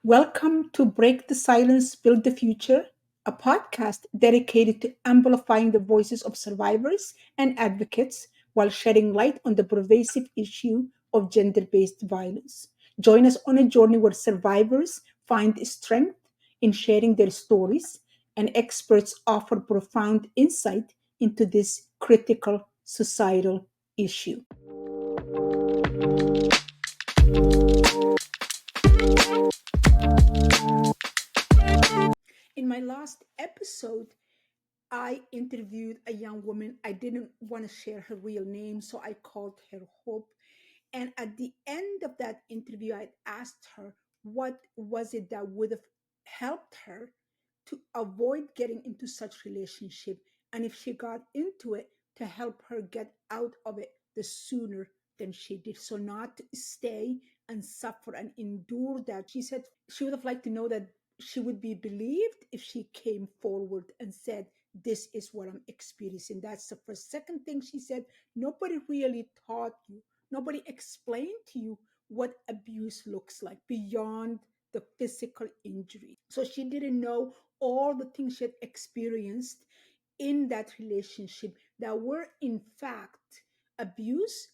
Welcome to Break the Silence, Build the Future, a podcast dedicated to amplifying the voices of survivors and advocates while shedding light on the pervasive issue of gender based violence. Join us on a journey where survivors find strength in sharing their stories and experts offer profound insight into this critical societal issue. In my last episode, I interviewed a young woman. I didn't want to share her real name, so I called her Hope. And at the end of that interview, I asked her what was it that would have helped her to avoid getting into such relationship, and if she got into it, to help her get out of it the sooner than she did. So not to stay and suffer and endure that. She said she would have liked to know that she would be believed if she came forward and said, this is what I'm experiencing. That's the first. Second thing she said, nobody really taught you, nobody explained to you what abuse looks like beyond the physical injury. So she didn't know all the things she had experienced in that relationship that were in fact abuse.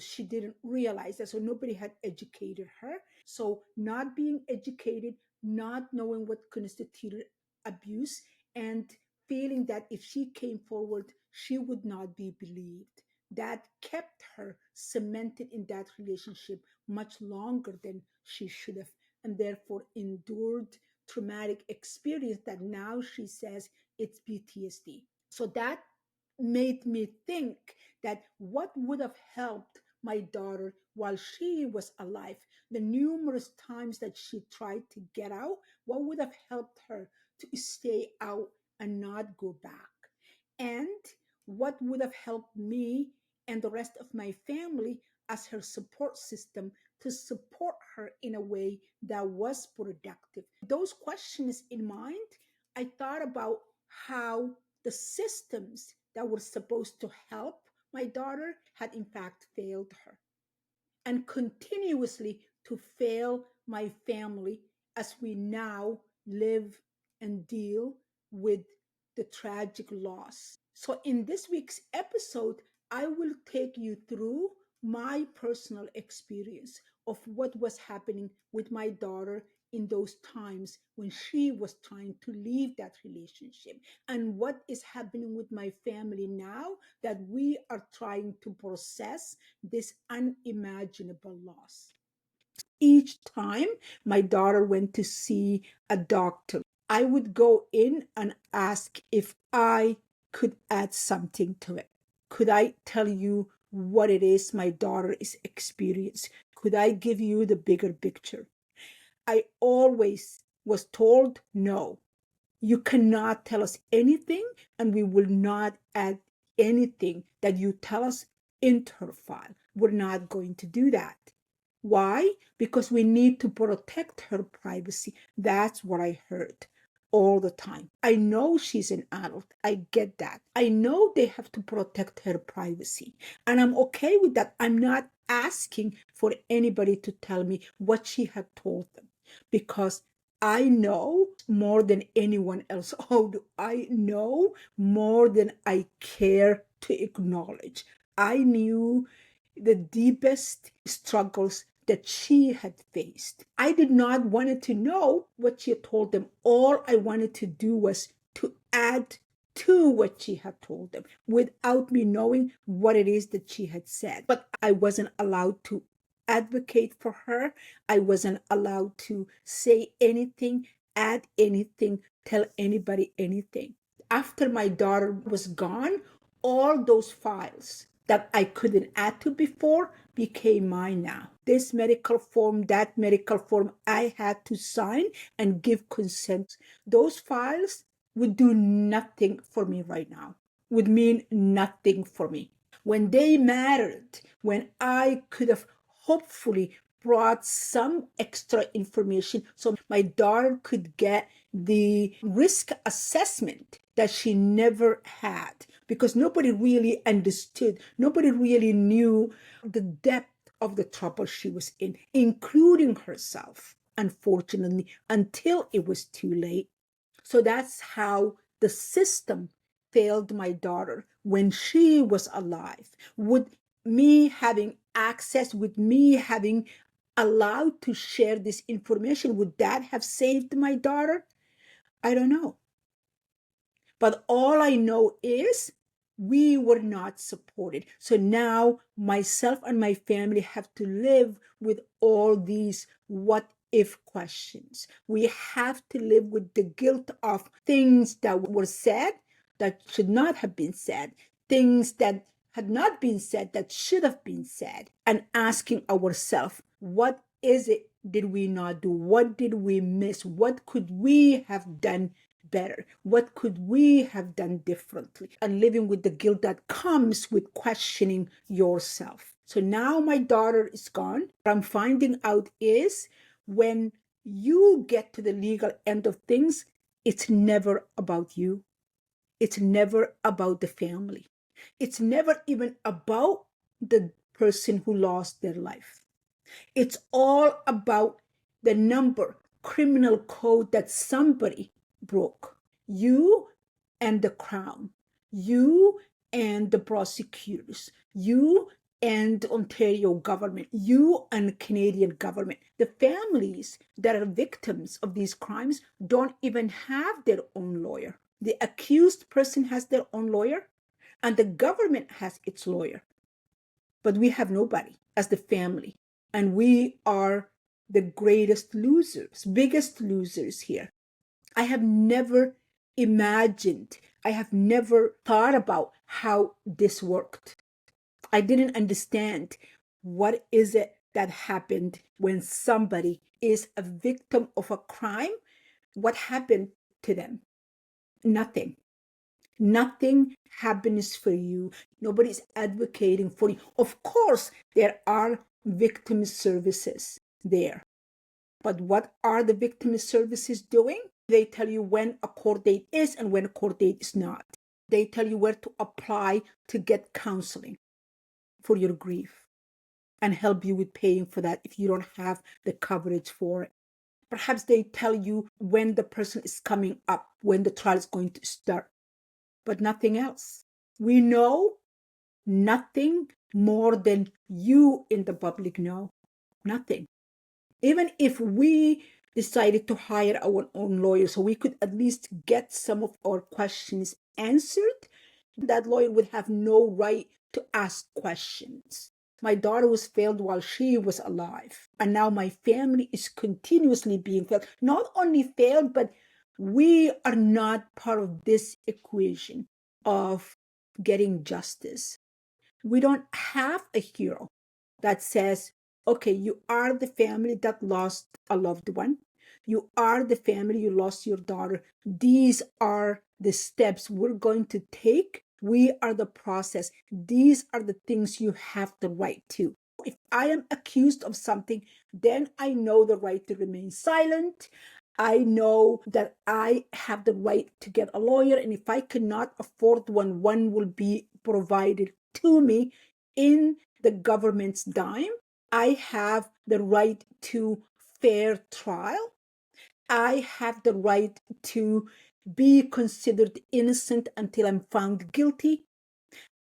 She didn't realize that. So nobody had educated her. So not being educated, not knowing what constituted abuse, and feeling that if she came forward, she would not be believed. That kept her cemented in that relationship much longer than she should have, and therefore endured traumatic experience that now she says it's PTSD. So that made me think that what would have helped my daughter while she was alive, the numerous times that she tried to get out, what would have helped her to stay out and not go back? And what would have helped me and the rest of my family as her support system to support her in a way that was productive? Those questions in mind, I thought about how the systems that were supposed to help my daughter had in fact failed her, and continuously to fail my family as we now live and deal with the tragic loss. So, in this week's episode, I will take you through my personal experience of what was happening with my daughter in those times when she was trying to leave that relationship, and what is happening with my family now that we are trying to process this unimaginable loss. Each time my daughter went to see a doctor, I would go in and ask if I could add something to it. Could I tell you what it is my daughter is experiencing? Could I give you the bigger picture? I always was told no. You cannot tell us anything, and we will not add anything that you tell us into her file. We're not going to do that. Why? Because we need to protect her privacy. That's what I heard all the time. I know she's an adult. I get that. I know they have to protect her privacy. And I'm okay with that. I'm not asking for anybody to tell me what she had told them, because I know more than anyone else. Oh, do I know more than I care to acknowledge? I knew the deepest struggles that she had faced. I did not want to know what she had told them. All I wanted to do was to add to what she had told them without me knowing what it is that she had said. But I wasn't allowed to advocate for her. I wasn't allowed to say anything, add anything, tell anybody anything. After my daughter was gone, all those files that I couldn't add to before became mine now. This medical form, that medical form, I had to sign and give consent. Those files would do nothing for me right now, would mean nothing for me. When they mattered, when I could have hopefully brought some extra information so my daughter could get the risk assessment that she never had, because nobody really understood, nobody really knew the depth of the trouble she was in, including herself. unfortunately, until it was too late. So that's how the system failed my daughter when she was alive. Would me having access, with me having allowed to share this information, would that have saved my daughter? I don't know. But all I know is we were not supported. So now myself and my family have to live with all these what if questions. We have to live with the guilt of things that were said that should not have been said, things that had not been said that should have been said, and asking ourselves, what is it did we not do? What did we miss? What could we have done better? What could we have done differently? And living with the guilt that comes with questioning yourself. So now my daughter is gone. What I'm finding out is when you get to the legal end of things, it's never about you. It's never about the family. It's never even about the person who lost their life. It's all about the number, criminal code that somebody broke. You and the Crown, you and the prosecutors, you and the Ontario government, you and the Canadian government. The families that are victims of these crimes don't even have their own lawyer. The accused person has their own lawyer, and the government has its lawyer. But we have nobody as the family. And we are the greatest losers, biggest losers here. I have never imagined, I have never thought about how this worked. I didn't understand what is it that happened when somebody is a victim of a crime. What happened to them? Nothing. Nothing happens for you. Nobody's advocating for you. Of course, there are victim services there. But what are the victim services doing? They tell you when a court date is and when a court date is not. They tell you where to apply to get counseling for your grief and help you with paying for that if you don't have the coverage for it. Perhaps they tell you when the person is coming up, when the trial is going to start, but nothing else. We know nothing more than you in the public know. Nothing. Even if we decided to hire our own lawyer so we could at least get some of our questions answered, that lawyer would have no right to ask questions. My daughter was failed while she was alive. And now my family is continuously being failed. Not only failed, but we are not part of this equation of getting justice. We don't have a hero that says, okay, you are the family that lost a loved one. You are the family, you lost your daughter. These are the steps we're going to take. We are the process. These are the things you have the right to. If I am accused of something, then I know the right to remain silent. I know that I have the right to get a lawyer. And if I cannot afford one, one will be provided to me in the government's dime. I have the right to fair trial. I have the right to be considered innocent until I'm found guilty.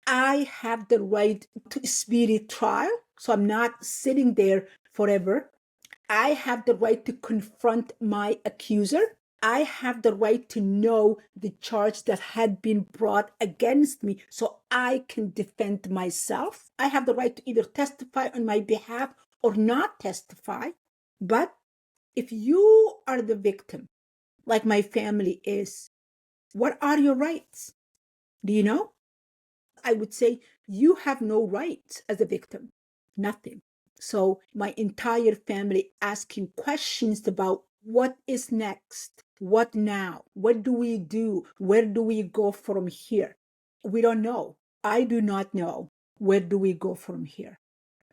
I have the right to speedy trial, so I'm not sitting there forever. I have the right to confront my accuser. I have the right to know the charge that had been brought against me so I can defend myself. I have the right to either testify on my behalf or not testify. But if you are the victim, like my family is, what are your rights? Do you know? I would say you have no rights as a victim. Nothing. So my entire family asking questions about what is next? What now? What do we do? Where do we go from here? We don't know. I do not know. Where do we go from here?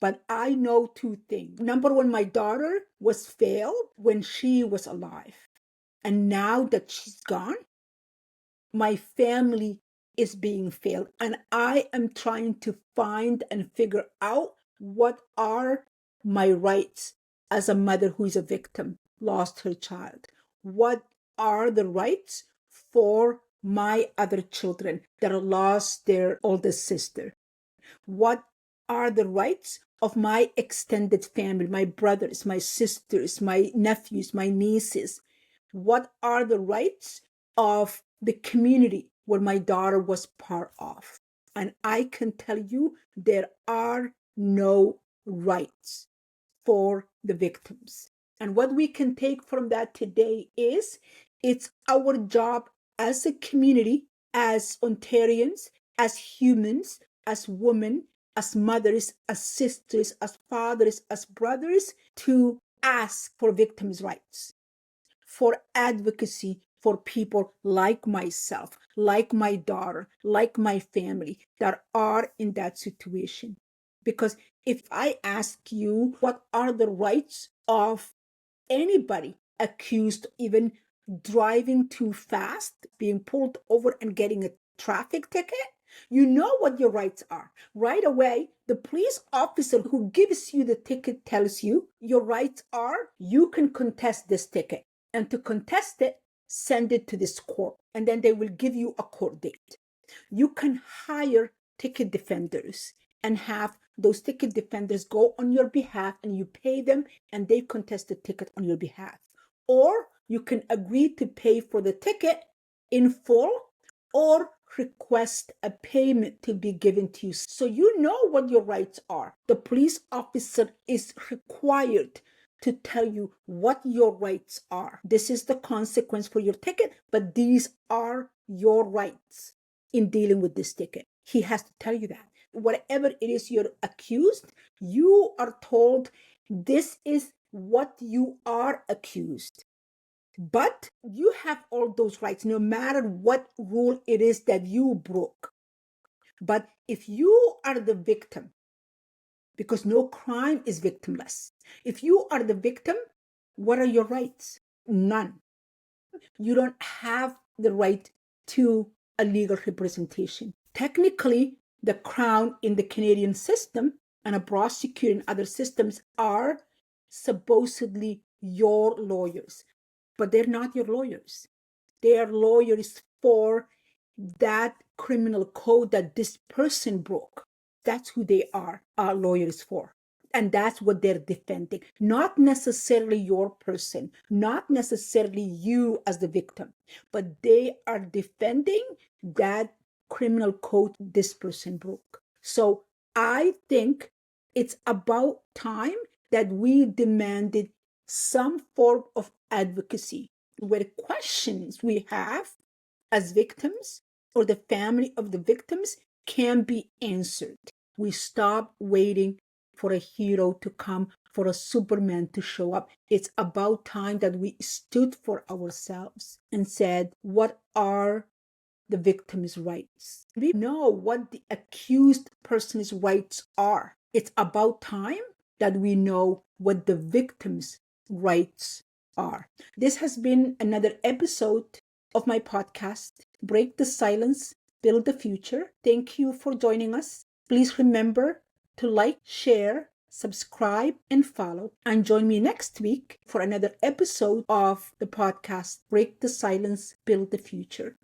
But I know two things. Number one, my daughter was failed when she was alive. And now that she's gone, my family is being failed. And I am trying to find and figure out what are my rights as a mother who is a victim. lost her child? What are the rights for my other children that lost their oldest sister? What are the rights of my extended family, my brothers, my sisters, my nephews, my nieces? What are the rights of the community where my daughter was part of? And I can tell you there are no rights for the victims. And what we can take from that today is it's our job as a community, as Ontarians, as humans, as women, as mothers, as sisters, as fathers, as brothers, to ask for victims' rights, for advocacy for people like myself, like my daughter, like my family that are in that situation. Because if I ask you, what are the rights of anybody accused even driving too fast, being pulled over and getting a traffic ticket? You know what your rights are. Right away, the police officer who gives you the ticket tells you your rights are you can contest this ticket. And to contest it, send it to this court. And then they will give you a court date. You can hire ticket defenders and have those ticket defenders go on your behalf, and you pay them and they contest the ticket on your behalf. Or you can agree to pay for the ticket in full or request a payment to be given to you. So you know what your rights are. The police officer is required to tell you what your rights are. This is the consequence for your ticket, but these are your rights in dealing with this ticket. He has to tell you that. Whatever it is you're accused, you are told this is what you are accused. But you have all those rights, no matter what rule it is that you broke. But if you are the victim, because no crime is victimless, if you are the victim, what are your rights? None. You don't have the right to a legal representation. Technically, the Crown in the Canadian system and a prosecutor in other systems are supposedly your lawyers, but they're not your lawyers. They are lawyers for that criminal code that this person broke. That's who they are lawyers for. And that's what they're defending. Not necessarily your person, not necessarily you as the victim, but they are defending that criminal code this person broke. So I think it's about time that we demanded some form of advocacy where questions we have as victims or the family of the victims can be answered. We stop waiting for a hero to come, for a Superman to show up. It's about time that we stood for ourselves and said, what are the victim's rights? We know what the accused person's rights are. It's about time that we know what the victim's rights are. This has been another episode of my podcast, Break the Silence, Build the Future. Thank you for joining us. Please remember to like, share, subscribe, and follow. And join me next week for another episode of the podcast, Break the Silence, Build the Future.